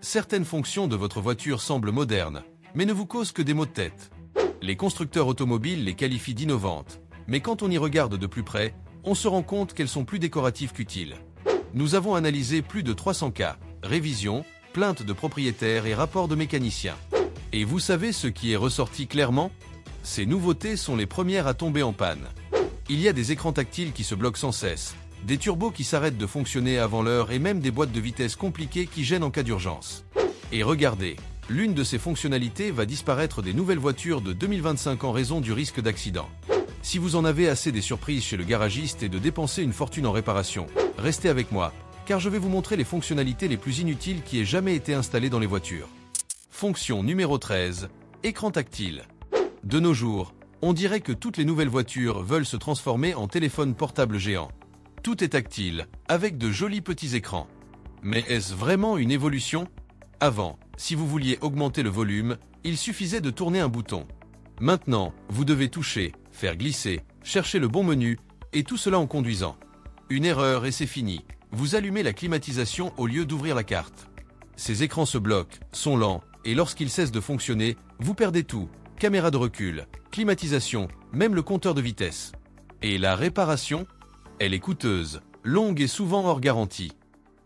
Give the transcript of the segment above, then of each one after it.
Certaines fonctions de votre voiture semblent modernes, mais ne vous causent que des maux de tête. Les constructeurs automobiles les qualifient d'innovantes, mais quand on y regarde de plus près, on se rend compte qu'elles sont plus décoratives qu'utiles. Nous avons analysé plus de 300 cas, révisions, plaintes de propriétaires et rapports de mécaniciens. Et vous savez ce qui est ressorti clairement? Ces nouveautés sont les premières à tomber en panne. Il y a des écrans tactiles qui se bloquent sans cesse, des turbos qui s'arrêtent de fonctionner avant l'heure et même des boîtes de vitesse compliquées qui gênent en cas d'urgence. Et regardez, l'une de ces fonctionnalités va disparaître des nouvelles voitures de 2025 en raison du risque d'accident. Si vous en avez assez des surprises chez le garagiste et de dépenser une fortune en réparation, restez avec moi, car je vais vous montrer les fonctionnalités les plus inutiles qui aient jamais été installées dans les voitures. Fonction numéro 13, écran tactile. De nos jours, on dirait que toutes les nouvelles voitures veulent se transformer en téléphone portable géant. Tout est tactile, avec de jolis petits écrans. Mais est-ce vraiment une évolution? Avant, si vous vouliez augmenter le volume, il suffisait de tourner un bouton. Maintenant, vous devez toucher, faire glisser, chercher le bon menu, et tout cela en conduisant. Une erreur et c'est fini. Vous allumez la climatisation au lieu d'ouvrir la carte. Ces écrans se bloquent, sont lents, et lorsqu'ils cessent de fonctionner, vous perdez tout. Caméra de recul, climatisation, même le compteur de vitesse. Et la réparation? Elle est coûteuse, longue et souvent hors garantie.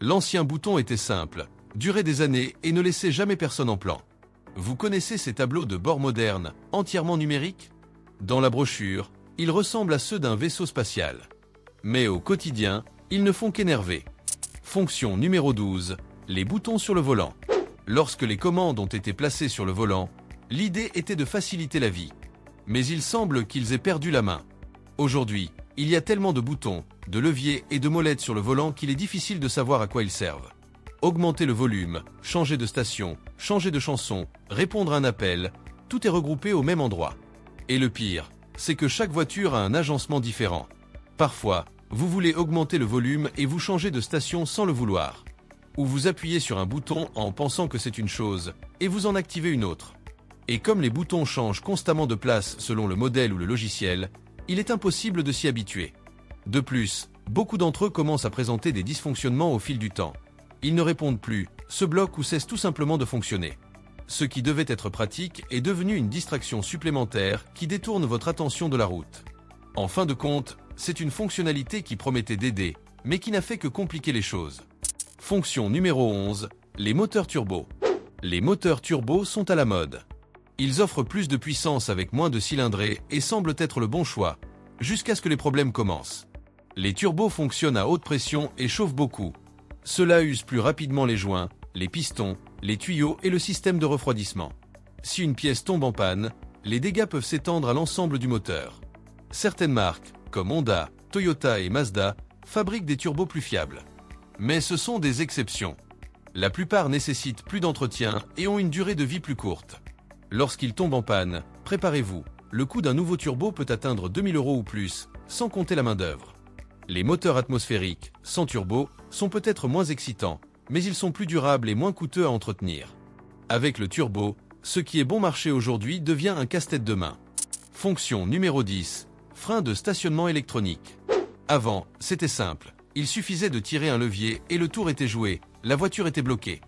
L'ancien bouton était simple, durait des années et ne laissait jamais personne en plan. Vous connaissez ces tableaux de bord modernes, entièrement numériques? Dans la brochure, ils ressemblent à ceux d'un vaisseau spatial. Mais au quotidien, ils ne font qu'énerver. Fonction numéro 12, les boutons sur le volant. Lorsque les commandes ont été placées sur le volant, l'idée était de faciliter la vie. Mais il semble qu'ils aient perdu la main. Aujourd'hui, il y a tellement de boutons, de leviers et de molettes sur le volant qu'il est difficile de savoir à quoi ils servent. Augmenter le volume, changer de station, changer de chanson, répondre à un appel, tout est regroupé au même endroit. Et le pire, c'est que chaque voiture a un agencement différent. Parfois, vous voulez augmenter le volume et vous changez de station sans le vouloir. Ou vous appuyez sur un bouton en pensant que c'est une chose, et vous en activez une autre. Et comme les boutons changent constamment de place selon le modèle ou le logiciel, il est impossible de s'y habituer. De plus, beaucoup d'entre eux commencent à présenter des dysfonctionnements au fil du temps. Ils ne répondent plus, se bloquent ou cessent tout simplement de fonctionner. Ce qui devait être pratique est devenu une distraction supplémentaire qui détourne votre attention de la route. En fin de compte, c'est une fonctionnalité qui promettait d'aider, mais qui n'a fait que compliquer les choses. Fonction numéro 11, les moteurs turbo. Les moteurs turbo sont à la mode. Ils offrent plus de puissance avec moins de cylindrée et semblent être le bon choix, jusqu'à ce que les problèmes commencent. Les turbos fonctionnent à haute pression et chauffent beaucoup. Cela use plus rapidement les joints, les pistons, les tuyaux et le système de refroidissement. Si une pièce tombe en panne, les dégâts peuvent s'étendre à l'ensemble du moteur. Certaines marques, comme Honda, Toyota et Mazda, fabriquent des turbos plus fiables. Mais ce sont des exceptions. La plupart nécessitent plus d'entretien et ont une durée de vie plus courte. Lorsqu'ils tombent en panne, préparez-vous, le coût d'un nouveau turbo peut atteindre 2000 € ou plus, sans compter la main-d'œuvre. Les moteurs atmosphériques, sans turbo, sont peut-être moins excitants, mais ils sont plus durables et moins coûteux à entretenir. Avec le turbo, ce qui est bon marché aujourd'hui devient un casse-tête demain. Fonction numéro 10, frein de stationnement électronique. Avant, c'était simple, il suffisait de tirer un levier et le tour était joué, la voiture était bloquée.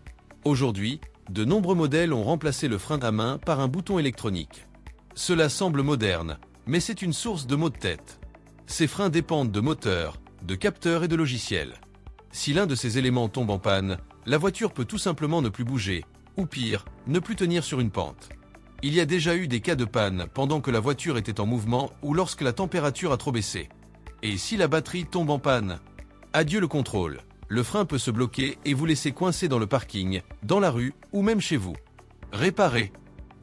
Aujourd'hui, de nombreux modèles ont remplacé le frein à main par un bouton électronique. Cela semble moderne, mais c'est une source de maux de tête. Ces freins dépendent de moteurs, de capteurs et de logiciels. Si l'un de ces éléments tombe en panne, la voiture peut tout simplement ne plus bouger, ou pire, ne plus tenir sur une pente. Il y a déjà eu des cas de panne pendant que la voiture était en mouvement ou lorsque la température a trop baissé. Et si la batterie tombe en panne? Adieu le contrôle. Le frein peut se bloquer et vous laisser coincé dans le parking, dans la rue ou même chez vous. Réparer.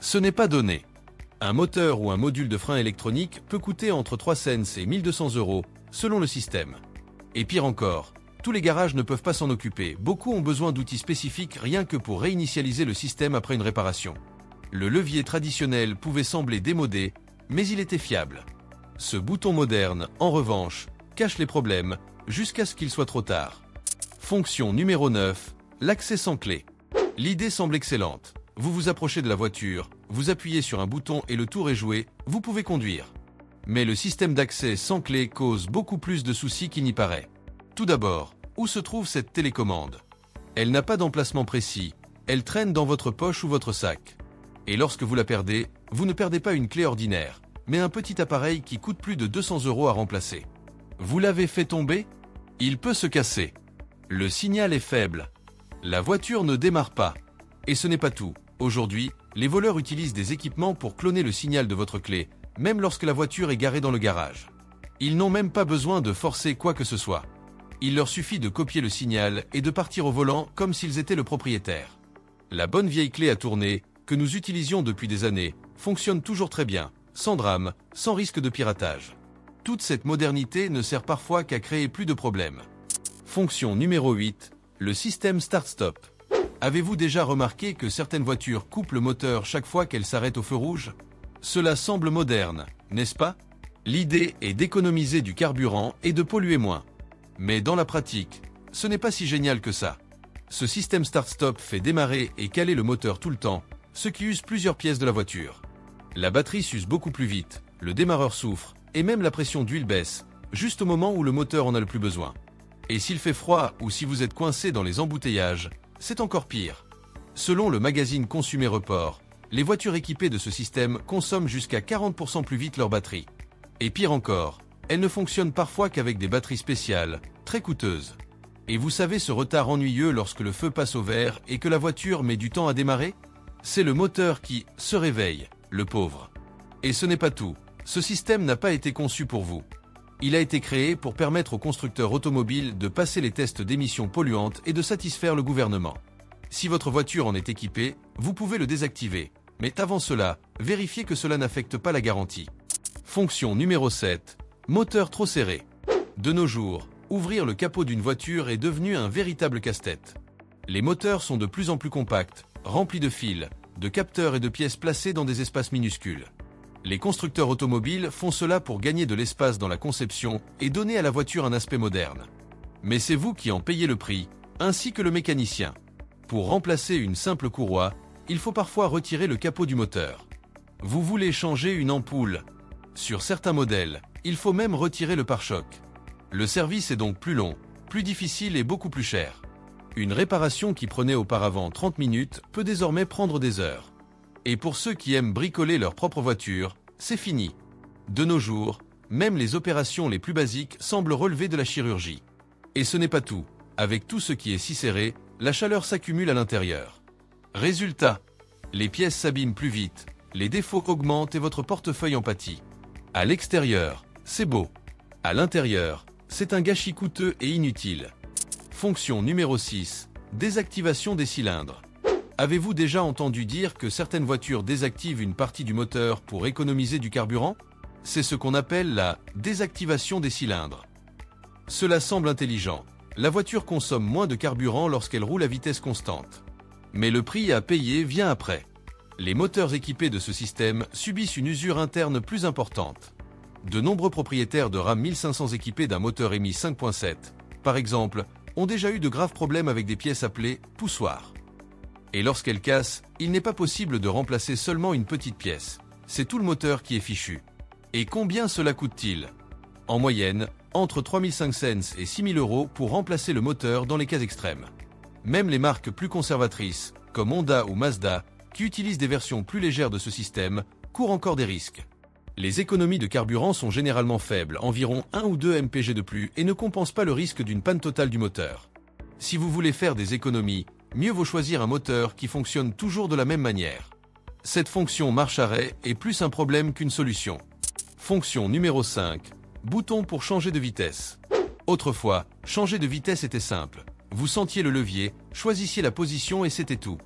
Ce n'est pas donné. Un moteur ou un module de frein électronique peut coûter entre 3 cents et 1200 €, selon le système. Et pire encore, tous les garages ne peuvent pas s'en occuper. Beaucoup ont besoin d'outils spécifiques rien que pour réinitialiser le système après une réparation. Le levier traditionnel pouvait sembler démodé, mais il était fiable. Ce bouton moderne, en revanche, cache les problèmes, jusqu'à ce qu'il soit trop tard. Fonction numéro 9, l'accès sans clé. L'idée semble excellente. Vous vous approchez de la voiture, vous appuyez sur un bouton et le tour est joué, vous pouvez conduire. Mais le système d'accès sans clé cause beaucoup plus de soucis qu'il n'y paraît. Tout d'abord, où se trouve cette télécommande? Elle n'a pas d'emplacement précis, Elle traîne dans votre poche ou votre sac. Et lorsque vous la perdez, vous ne perdez pas une clé ordinaire, mais un petit appareil qui coûte plus de 200 € à remplacer. Vous l'avez fait tomber? Il peut se casser. Le signal est faible. La voiture ne démarre pas. Et ce n'est pas tout. Aujourd'hui, les voleurs utilisent des équipements pour cloner le signal de votre clé, même lorsque la voiture est garée dans le garage. Ils n'ont même pas besoin de forcer quoi que ce soit. Il leur suffit de copier le signal et de partir au volant comme s'ils étaient le propriétaire. La bonne vieille clé à tourner, que nous utilisions depuis des années, fonctionne toujours très bien, sans drame, sans risque de piratage. Toute cette modernité ne sert parfois qu'à créer plus de problèmes. Fonction numéro 8, le système Start-Stop. Avez-vous déjà remarqué que certaines voitures coupent le moteur chaque fois qu'elles s'arrêtent au feu rouge? Cela semble moderne, n'est-ce pas? L'idée est d'économiser du carburant et de polluer moins. Mais dans la pratique, ce n'est pas si génial que ça. Ce système Start-Stop fait démarrer et caler le moteur tout le temps, ce qui use plusieurs pièces de la voiture. La batterie s'use beaucoup plus vite, le démarreur souffre, et même la pression d'huile baisse, juste au moment où le moteur en a le plus besoin. Et s'il fait froid ou si vous êtes coincé dans les embouteillages, c'est encore pire. Selon le magazine Consumer Report, les voitures équipées de ce système consomment jusqu'à 40% plus vite leur batterie. Et pire encore, elles ne fonctionnent parfois qu'avec des batteries spéciales, très coûteuses. Et vous savez ce retard ennuyeux lorsque le feu passe au vert et que la voiture met du temps à démarrer? C'est le moteur qui se réveille, le pauvre. Et ce n'est pas tout, ce système n'a pas été conçu pour vous. Il a été créé pour permettre aux constructeurs automobiles de passer les tests d'émissions polluantes et de satisfaire le gouvernement. Si votre voiture en est équipée, vous pouvez le désactiver. Mais avant cela, vérifiez que cela n'affecte pas la garantie. Fonction numéro 7. Moteur trop serré. De nos jours, ouvrir le capot d'une voiture est devenu un véritable casse-tête. Les moteurs sont de plus en plus compacts, remplis de fils, de capteurs et de pièces placées dans des espaces minuscules. Les constructeurs automobiles font cela pour gagner de l'espace dans la conception et donner à la voiture un aspect moderne. Mais c'est vous qui en payez le prix, ainsi que le mécanicien. Pour remplacer une simple courroie, il faut parfois retirer le capot du moteur. Vous voulez changer une ampoule. Sur certains modèles, il faut même retirer le pare-choc. Le service est donc plus long, plus difficile et beaucoup plus cher. Une réparation qui prenait auparavant 30 minutes peut désormais prendre des heures. Et pour ceux qui aiment bricoler leur propre voiture, c'est fini. De nos jours, même les opérations les plus basiques semblent relever de la chirurgie. Et ce n'est pas tout. Avec tout ce qui est si serré, la chaleur s'accumule à l'intérieur. Résultat, les pièces s'abîment plus vite, les défauts augmentent et votre portefeuille en pâtit. À l'extérieur, c'est beau. À l'intérieur, c'est un gâchis coûteux et inutile. Fonction numéro 6. Désactivation des cylindres. Avez-vous déjà entendu dire que certaines voitures désactivent une partie du moteur pour économiser du carburant? C'est ce qu'on appelle la désactivation des cylindres. Cela semble intelligent. La voiture consomme moins de carburant lorsqu'elle roule à vitesse constante. Mais le prix à payer vient après. Les moteurs équipés de ce système subissent une usure interne plus importante. De nombreux propriétaires de Ram 1500 équipés d'un moteur EMI 5.7, par exemple, ont déjà eu de graves problèmes avec des pièces appelées poussoirs. Et lorsqu'elles cassent, il n'est pas possible de remplacer seulement une petite pièce. C'est tout le moteur qui est fichu. Et combien cela coûte-t-il? En moyenne, entre 3500 et 6000 € pour remplacer le moteur dans les cas extrêmes. Même les marques plus conservatrices, comme Honda ou Mazda, qui utilisent des versions plus légères de ce système, courent encore des risques. Les économies de carburant sont généralement faibles, environ 1 ou 2 mpg de plus, et ne compensent pas le risque d'une panne totale du moteur. Si vous voulez faire des économies, mieux vaut choisir un moteur qui fonctionne toujours de la même manière. Cette fonction marche-arrêt est plus un problème qu'une solution. Fonction numéro 5. Bouton pour changer de vitesse. Autrefois, changer de vitesse était simple. Vous sentiez le levier, choisissiez la position et c'était tout.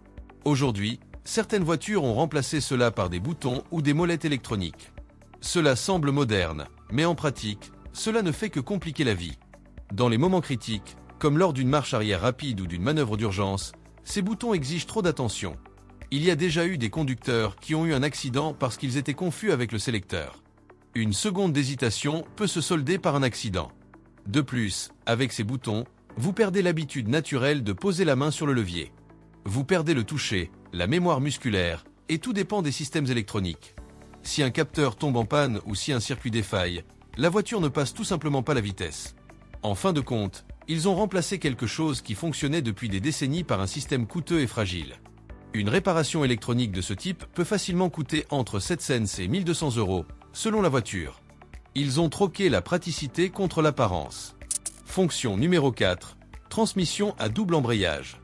Aujourd'hui, certaines voitures ont remplacé cela par des boutons ou des molettes électroniques. Cela semble moderne, mais en pratique, cela ne fait que compliquer la vie. Dans les moments critiques, comme lors d'une marche arrière rapide ou d'une manœuvre d'urgence, ces boutons exigent trop d'attention. Il y a déjà eu des conducteurs qui ont eu un accident parce qu'ils étaient confus avec le sélecteur. Une seconde d'hésitation peut se solder par un accident. De plus, avec ces boutons, vous perdez l'habitude naturelle de poser la main sur le levier. Vous perdez le toucher, la mémoire musculaire, et tout dépend des systèmes électroniques. Si un capteur tombe en panne ou si un circuit défaille, la voiture ne passe tout simplement pas la vitesse. En fin de compte, ils ont remplacé quelque chose qui fonctionnait depuis des décennies par un système coûteux et fragile. Une réparation électronique de ce type peut facilement coûter entre 700 et 1200 €, selon la voiture. Ils ont troqué la praticité contre l'apparence. Fonction numéro 4. Transmission à double embrayage.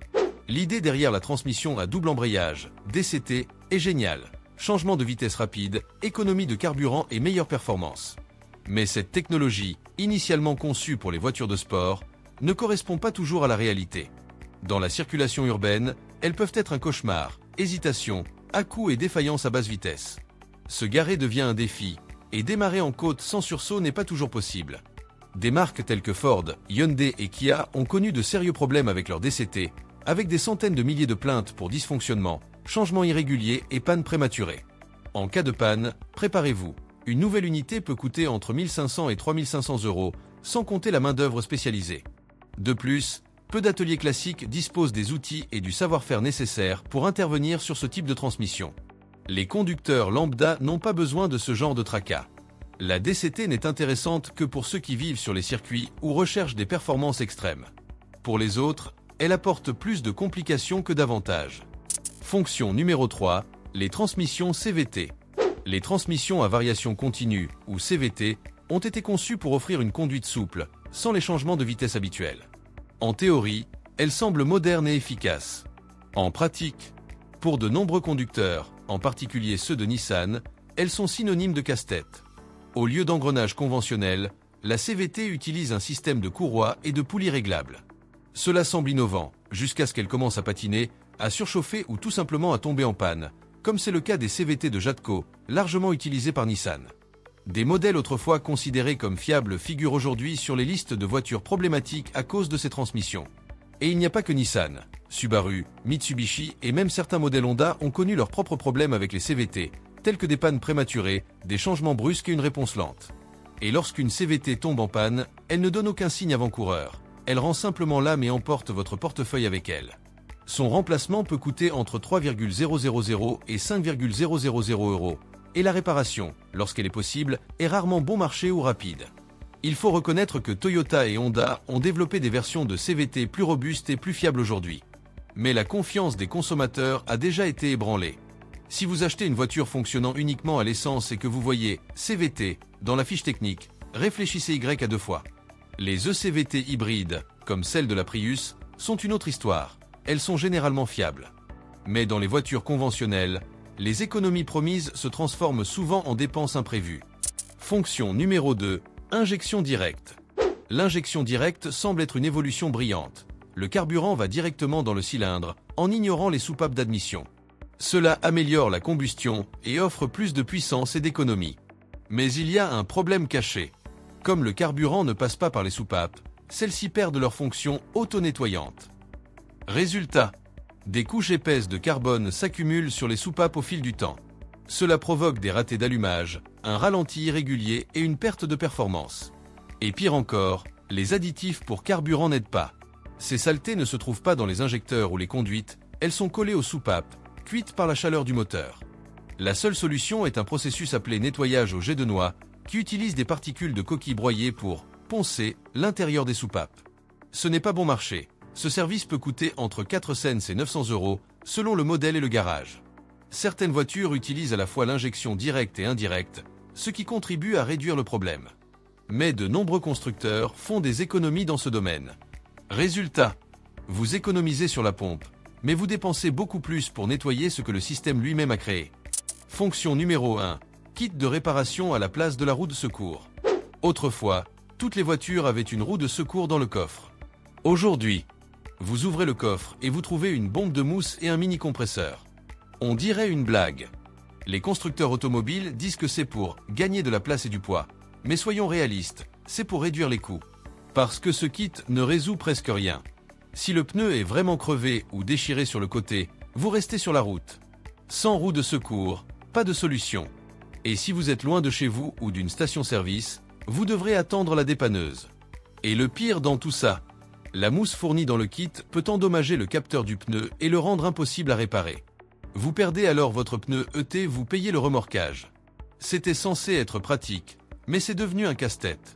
L'idée derrière la transmission à double embrayage, DCT, est géniale. Changement de vitesse rapide, économie de carburant et meilleure performance. Mais cette technologie, initialement conçue pour les voitures de sport, ne correspond pas toujours à la réalité. Dans la circulation urbaine, elles peuvent être un cauchemar, hésitation, à-coups et défaillance à basse vitesse. Se garer devient un défi, et démarrer en côte sans sursaut n'est pas toujours possible. Des marques telles que Ford, Hyundai et Kia ont connu de sérieux problèmes avec leur DCT, avec des centaines de milliers de plaintes pour dysfonctionnement, changements irréguliers et pannes prématurées. En cas de panne, préparez-vous. Une nouvelle unité peut coûter entre 1500 et 3500 €, sans compter la main-d'œuvre spécialisée. De plus, peu d'ateliers classiques disposent des outils et du savoir-faire nécessaires pour intervenir sur ce type de transmission. Les conducteurs lambda n'ont pas besoin de ce genre de tracas. La DCT n'est intéressante que pour ceux qui vivent sur les circuits ou recherchent des performances extrêmes. Pour les autres, elle apporte plus de complications que d'avantages. Fonction numéro 3, les transmissions CVT. Les transmissions à variation continue, ou CVT, ont été conçues pour offrir une conduite souple, sans les changements de vitesse habituels. En théorie, elles semblent modernes et efficaces. En pratique, pour de nombreux conducteurs, en particulier ceux de Nissan, elles sont synonymes de casse-tête. Au lieu d'engrenages conventionnels, la CVT utilise un système de courroies et de poulies réglables. Cela semble innovant, jusqu'à ce qu'elle commence à patiner, à surchauffer ou tout simplement à tomber en panne, comme c'est le cas des CVT de Jatco, largement utilisés par Nissan. Des modèles autrefois considérés comme fiables figurent aujourd'hui sur les listes de voitures problématiques à cause de ces transmissions. Et il n'y a pas que Nissan. Subaru, Mitsubishi et même certains modèles Honda ont connu leurs propres problèmes avec les CVT, tels que des pannes prématurées, des changements brusques et une réponse lente. Et lorsqu'une CVT tombe en panne, elle ne donne aucun signe avant-coureur. Elle rend simplement l'âme et emporte votre portefeuille avec elle. Son remplacement peut coûter entre 3,000 et 5,000 €, et la réparation, lorsqu'elle est possible, est rarement bon marché ou rapide. Il faut reconnaître que Toyota et Honda ont développé des versions de CVT plus robustes et plus fiables aujourd'hui. Mais la confiance des consommateurs a déjà été ébranlée. Si vous achetez une voiture fonctionnant uniquement à l'essence et que vous voyez CVT dans la fiche technique, réfléchissez Y à deux fois. Les ECVT hybrides, comme celle de la Prius, sont une autre histoire. Elles sont généralement fiables. Mais dans les voitures conventionnelles, les économies promises se transforment souvent en dépenses imprévues. Fonction numéro 2, injection directe. L'injection directe semble être une évolution brillante. Le carburant va directement dans le cylindre, en ignorant les soupapes d'admission. Cela améliore la combustion et offre plus de puissance et d'économie. Mais il y a un problème caché. Comme le carburant ne passe pas par les soupapes, celles-ci perdent leur fonction auto-nettoyante. Résultat, des couches épaisses de carbone s'accumulent sur les soupapes au fil du temps. Cela provoque des ratés d'allumage, un ralenti irrégulier et une perte de performance. Et pire encore, les additifs pour carburant n'aident pas. Ces saletés ne se trouvent pas dans les injecteurs ou les conduites, elles sont collées aux soupapes, cuites par la chaleur du moteur. La seule solution est un processus appelé nettoyage au jet de noix, qui utilise des particules de coquilles broyées pour poncer l'intérieur des soupapes. Ce n'est pas bon marché. Ce service peut coûter entre 400 et 900 € selon le modèle et le garage. Certaines voitures utilisent à la fois l'injection directe et indirecte, ce qui contribue à réduire le problème. Mais de nombreux constructeurs font des économies dans ce domaine. Résultat, vous économisez sur la pompe, mais vous dépensez beaucoup plus pour nettoyer ce que le système lui-même a créé. Fonction numéro 1. Kit de réparation à la place de la roue de secours. Autrefois, toutes les voitures avaient une roue de secours dans le coffre. Aujourd'hui, vous ouvrez le coffre et vous trouvez une bombe de mousse et un mini-compresseur. On dirait une blague. Les constructeurs automobiles disent que c'est pour gagner de la place et du poids. Mais soyons réalistes, c'est pour réduire les coûts. Parce que ce kit ne résout presque rien. Si le pneu est vraiment crevé ou déchiré sur le côté, vous restez sur la route. Sans roue de secours, pas de solution. Et si vous êtes loin de chez vous ou d'une station-service, vous devrez attendre la dépanneuse. Et le pire dans tout ça, la mousse fournie dans le kit peut endommager le capteur du pneu et le rendre impossible à réparer. Vous perdez alors votre pneu ET, vous payez le remorquage. C'était censé être pratique, mais c'est devenu un casse-tête.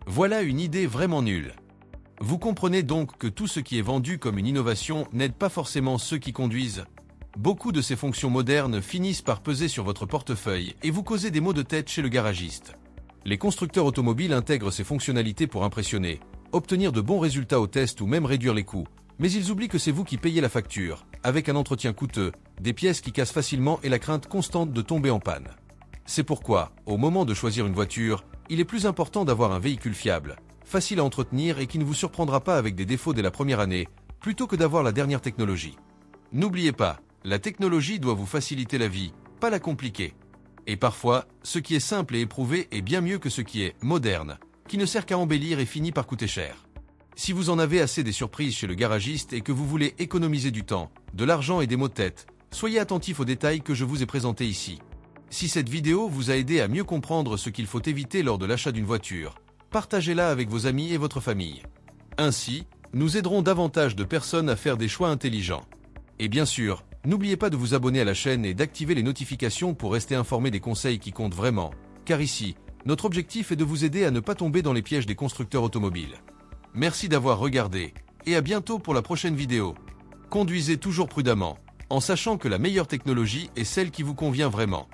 Voilà une idée vraiment nulle. Vous comprenez donc que tout ce qui est vendu comme une innovation n'aide pas forcément ceux qui conduisent. beaucoup de ces fonctions modernes finissent par peser sur votre portefeuille et vous causer des maux de tête chez le garagiste. Les constructeurs automobiles intègrent ces fonctionnalités pour impressionner, obtenir de bons résultats au test ou même réduire les coûts, mais ils oublient que c'est vous qui payez la facture, avec un entretien coûteux, des pièces qui cassent facilement et la crainte constante de tomber en panne. C'est pourquoi, au moment de choisir une voiture, il est plus important d'avoir un véhicule fiable, facile à entretenir et qui ne vous surprendra pas avec des défauts dès la première année, plutôt que d'avoir la dernière technologie. N'oubliez pas, la technologie doit vous faciliter la vie, pas la compliquer. Et parfois, ce qui est simple et éprouvé est bien mieux que ce qui est moderne, qui ne sert qu'à embellir et finit par coûter cher. Si vous en avez assez des surprises chez le garagiste et que vous voulez économiser du temps, de l'argent et des maux de tête, soyez attentifs aux détails que je vous ai présentés ici. Si cette vidéo vous a aidé à mieux comprendre ce qu'il faut éviter lors de l'achat d'une voiture, partagez-la avec vos amis et votre famille. Ainsi, nous aiderons davantage de personnes à faire des choix intelligents. Et bien sûr, n'oubliez pas de vous abonner à la chaîne et d'activer les notifications pour rester informé des conseils qui comptent vraiment, car ici, notre objectif est de vous aider à ne pas tomber dans les pièges des constructeurs automobiles. Merci d'avoir regardé, et à bientôt pour la prochaine vidéo. Conduisez toujours prudemment, en sachant que la meilleure technologie est celle qui vous convient vraiment.